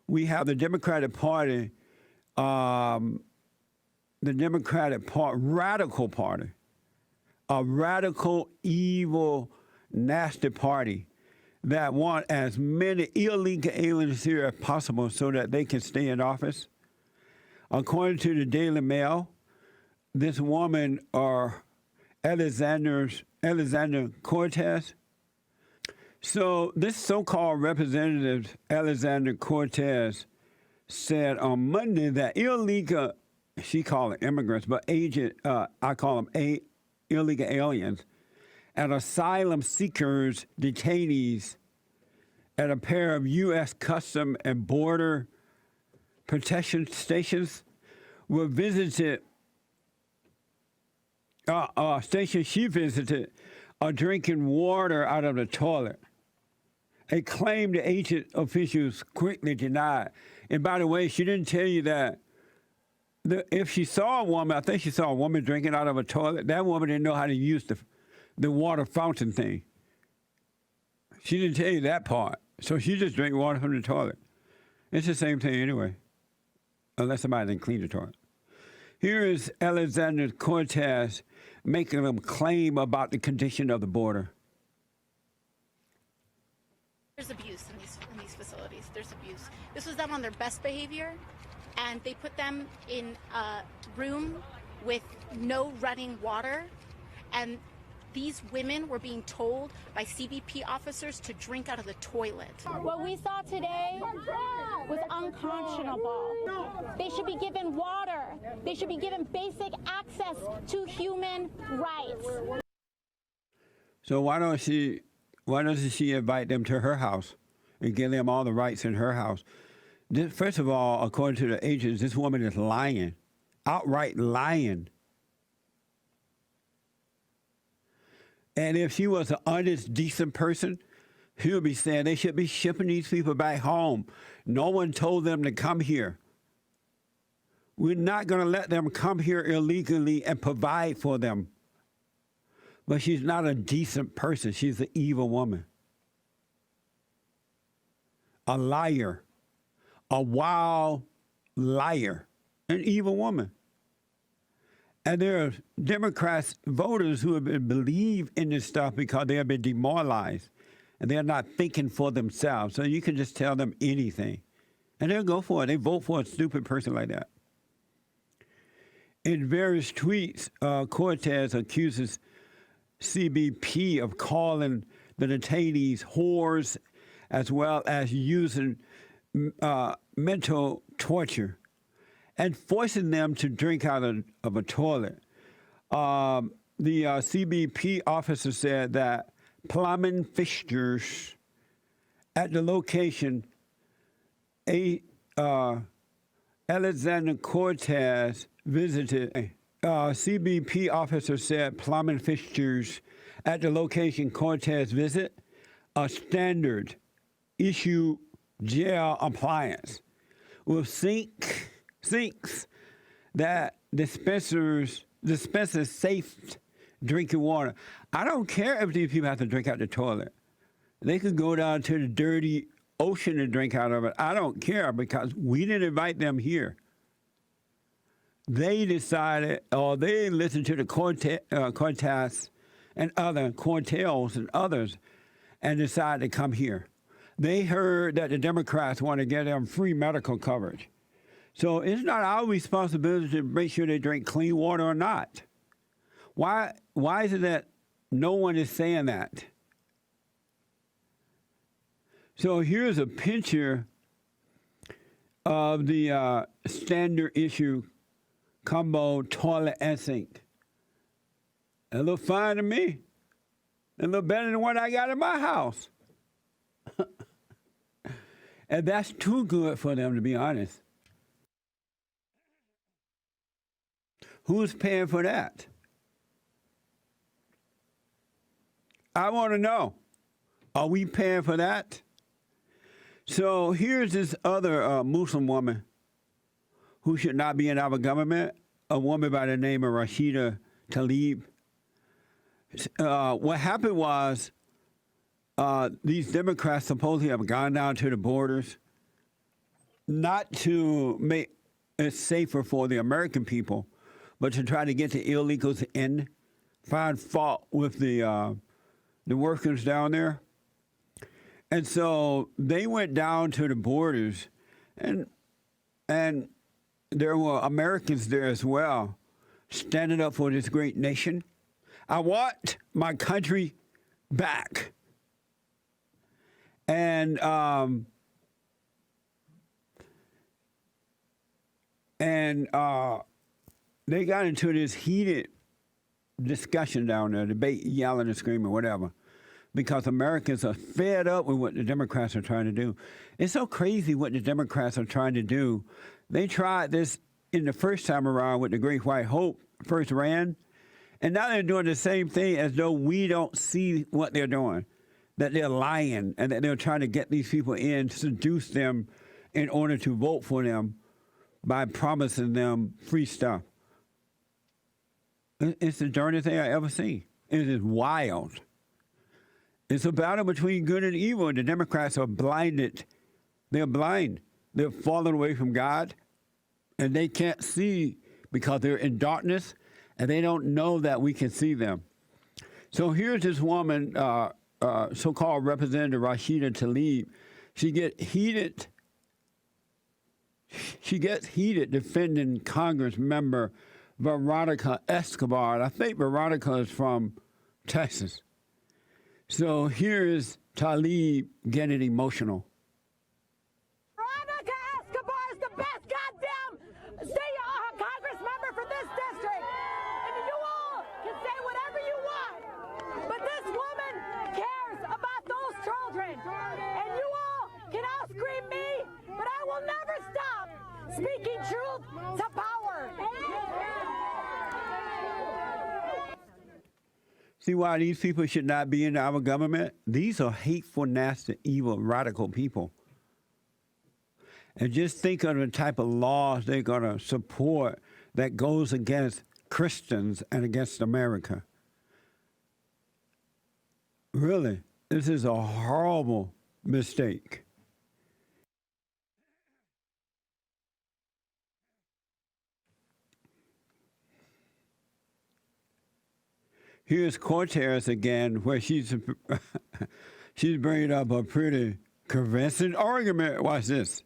we have the Democratic Party, radical party, a radical, evil, nasty party that want as many illegal aliens here as possible so that they can stay in office. According to the Daily Mail, this woman, Alexander Cortez. So this so-called representative, Alexander Cortez, said on Monday that illegal, she called it immigrants, but I call them illegal aliens, and asylum seekers, detainees at a pair of U.S. Custom and Border Protection stations were visited. Stations she visited are drinking water out of the toilet. A claim the agent officials quickly denied. And by the way, she didn't tell you that if she saw a woman, I think she saw a woman drinking out of a toilet, that woman didn't know how to use the water fountain thing. She didn't tell you that part. So she just drank water from the toilet. It's the same thing anyway, unless somebody didn't clean the toilet. Here is Alexander Cortez making a claim about the condition of the border. There's abuse in these facilities. There's abuse. This was them on their best behavior, and they put them in a room with no running water, and these women were being told by CBP officers to drink out of the toilet. What we saw today was unconscionable. They should be given water. They should be given basic access to human rights. So why doesn't she invite them to her house and give them all the rights in her house? First of all, according to the agents, this woman is lying, outright lying. And if she was an honest, decent person, she would be saying they should be shipping these people back home. No one told them to come here. We're not going to let them come here illegally and provide for them. But she's not a decent person. She's an evil woman. A liar. A wild liar. An evil woman. And there are Democrats, voters who have believe in this stuff because they have been demoralized and they're not thinking for themselves. So you can just tell them anything and they'll go for it. They vote for a stupid person like that. In various tweets, Cortez accuses CBP of calling the detainees whores as well as using mental torture and forcing them to drink out of a toilet. The CBP officer said that plumbing fixtures at the location, Alexander Cortez visited. CBP officer said plumbing fixtures at the location Cortez visit a standard issue gel appliance with sinks that dispenses safe drinking water. I don't care if these people have to drink out the toilet. They could go down to the dirty ocean and drink out of it. I don't care because we didn't invite them here. They decided, or they listened to the Cortez and other Cortels and others and decided to come here. They heard that the Democrats want to get them free medical coverage. So it's not our responsibility to make sure they drink clean water or not. Why is it that no one is saying that? So here's a picture of the standard issue combo toilet and sink. It look fine to me. It look better than what I got in my house. And that's too good for them, to be honest. Who's paying for that? I want to know. Are we paying for that? So here's this other Muslim woman who should not be in our government, a woman by the name of Rashida Tlaib. What happened was these Democrats supposedly have gone down to the borders not to make it safer for the American people, but to try to get the illegals in, find fault with the workers down there. And so they went down to the borders, and there were Americans there as well, standing up for this great nation. I want my country back. And they got into this heated discussion down there, debate, yelling and screaming, whatever, because Americans are fed up with what the Democrats are trying to do. It's so crazy what the Democrats are trying to do. They tried this in the first time around with the Great White Hope, first ran, and now they're doing the same thing as though we don't see what they're doing, that they're lying and that they're trying to get these people in, seduce them in order to vote for them by promising them free stuff. It's the dirtiest thing I ever seen. It is wild. It's a battle between good and evil, and the Democrats are blinded. They're blind. They're falling away from God, and they can't see because they're in darkness, and they don't know that we can see them. So here's this woman, so-called Representative Rashida Tlaib. She gets heated defending Congress member Veronica Escobar. And I think Veronica is from Texas. So here is Tlaib getting emotional. Veronica Escobar is the best goddamn state Congress member for this district. And you all can say whatever you want. But this woman cares about those children. And you all can all scream me, but I will never stop speaking truth to power. See why these people should not be in our government? These are hateful, nasty, evil, radical people. And just think of the type of laws they're going to support that goes against Christians and against America. Really, this is a horrible mistake. Here's Cortez again, where she's bringing up a pretty convincing argument. Watch this.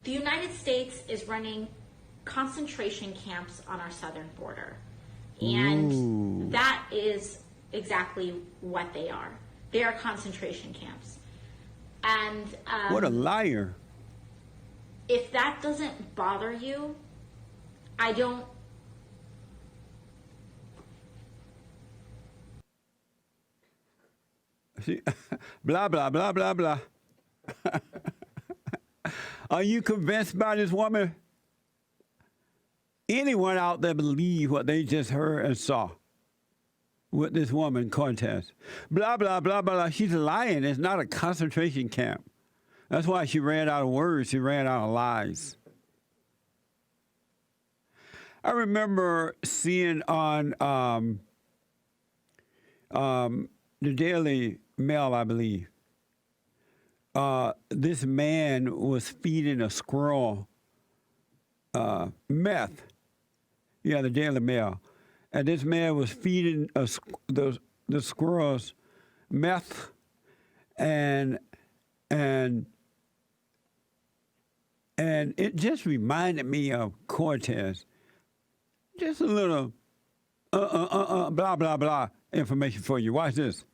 The United States is running concentration camps on our southern border. And that is exactly what they are. They are concentration camps. And what a liar. If that doesn't bother you, I don't. See, blah, blah, blah, blah, blah. Are you convinced by this woman? Anyone out there believe what they just heard and saw with this woman, Cortez? Blah, blah, blah, blah. She's lying. It's not a concentration camp. That's why she ran out of words. She ran out of lies. I remember seeing on the Daily Mail, I believe, this man was feeding a squirrel meth. Yeah, the Daily Mail. And this man was feeding the squirrels meth, and it just reminded me of Cortez. Just a little blah, blah, blah information for you. Watch this.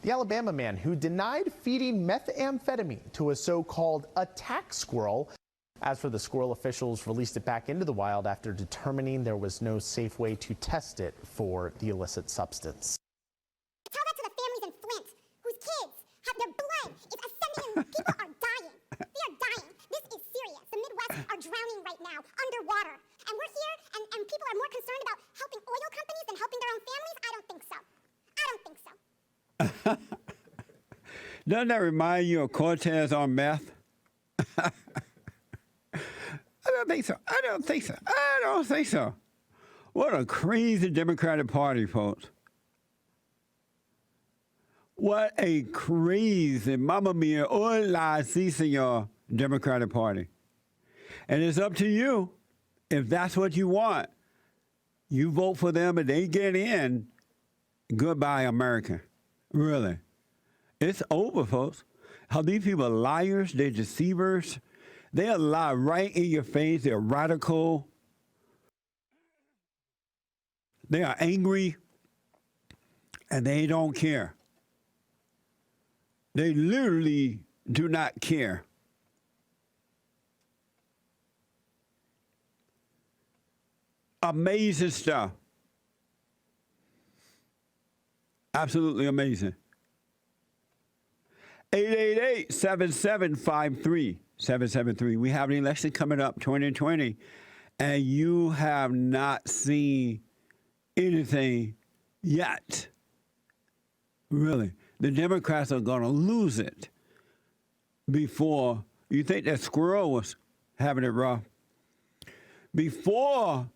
The Alabama man who denied feeding methamphetamine to a so-called attack squirrel. As for the squirrel, officials released it back into the wild after determining there was no safe way to test it for the illicit substance. Tell that to the families in Flint whose kids have their blood is ascending and people are dying. They are dying. This is serious. The Midwest are drowning right now underwater. And we're here and people are more concerned about helping oil companies than helping their own families? I don't think so. I don't think so. Doesn't that remind you of Cortez on meth? I don't think so. I don't think so. I don't think so. What a crazy Democratic Party, folks. What a crazy, mamma mia, hola, si, senor, Democratic Party. And it's up to you. If that's what you want, you vote for them and they get in, goodbye, America. Really. It's over, folks. How these people are liars, they're deceivers. They'll lie right in your face. They're radical. They are angry, and they don't care. They literally do not care. Amazing stuff. Absolutely amazing. 888-7753-773. We have an election coming up, 2020, and you have not seen anything yet. Really. The Democrats are going to lose it before. You think that squirrel was having it rough? Before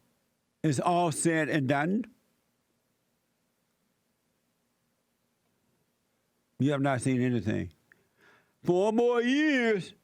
it's all said and done, you have not seen anything. 4 more years,